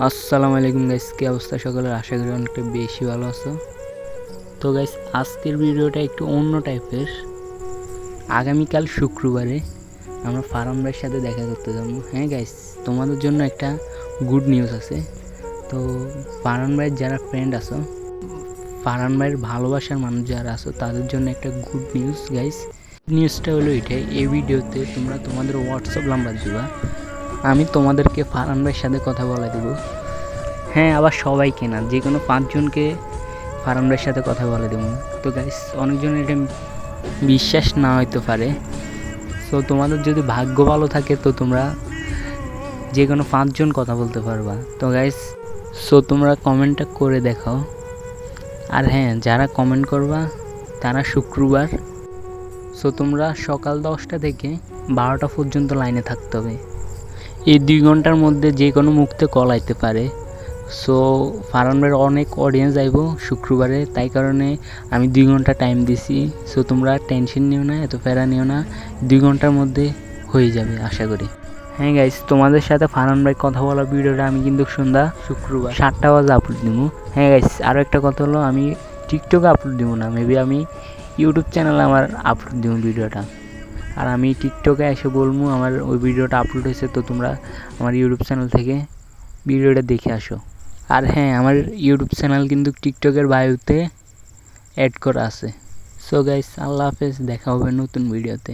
আসসালামু আলাইকুম গাইস, কি অবস্থা সকলের? আশা করি অনেকটা বেশি ভালো আছো। তো গাইস, আজকের ভিডিওটা একটু অন্য টাইপের। আগামীকাল শুক্রবারে আমরা ফারান ভাইয়ের সাথে দেখা করতে যাবো। হ্যাঁ গাইস, তোমাদের জন্য একটা গুড নিউজ আছে। তো ফারান ভাইয়ের যারা ফ্রেন্ড আছো, ফারান ভাইয়ের ভালোবাসার মানুষ যারা আছো, তাদের জন্য একটা গুড নিউজ গাইস। নিউজটা হলো এটাই, এই ভিডিওতে তোমরা তোমাদের হোয়াটসঅ্যাপ নাম্বার দিবা, আমি তোমাদেরকে ফারান ভাইয়ের সাথে কথা বলে দেবো। হ্যাঁ, আবার সবাইকে না, যে কোনো 5 জনকে ফারান ভাইয়ের সাথে কথা বলে দেবো। তো গাইস, অনেকজনের এটা বিশ্বাস না হইতে পারে। সো তোমাদের যদি ভাগ্য ভালো থাকে তো তোমরা যে কোনো 5 জন কথা বলতে পারবা। তো গাইস, সো তোমরা কমেন্টটা করে দেখাও। আর হ্যাঁ, যারা কমেন্ট করবা তারা শুক্রবার, সো তোমরা সকাল 10টা থেকে 12টা পর্যন্ত লাইনে থাকতে হবে। এই 2 ঘন্টার মধ্যে যে কোনো মুহূর্তে কল আইতে পারে। সো ফারান ভাইয়ের অনেক অডিয়েন্স আইব শুক্রবারে, তাই কারণে আমি 2 ঘন্টা টাইম দিছি। সো তোমরা টেনশন নিও না, এত প্যারা নিও না, 2 ঘন্টার মধ্যে হয়ে যাবে আশা করি। হ্যাঁ গাইস, তোমাদের সাথে ফারান ভাই কথা বলার ভিডিওটা আমি কিন্তু সন্ধ্যা শুক্রবার 7টা বাজে আপলোড দিব। হ্যাঁ গাইস, আরও একটা কথা হলো, আমি টিকটকে আপলোড দিব না, মেবি আমি ইউটিউব চ্যানেলে আমার আপলোড দিব ভিডিওটা। আর আমি টিকটকে এসে বলবো আমার ওই ভিডিওটা আপলোড হয়েছে, তো তোমরা আমার ইউটিউব চ্যানেল থেকে ভিডিওটা দেখে আসো। আর হ্যাঁ, আমার ইউটিউব চ্যানেল কিন্তু টিকটকের বায়োতে অ্যাড করা আছে। সো গাইস, আল্লাহ হাফেজ, দেখা হবে নতুন ভিডিওতে।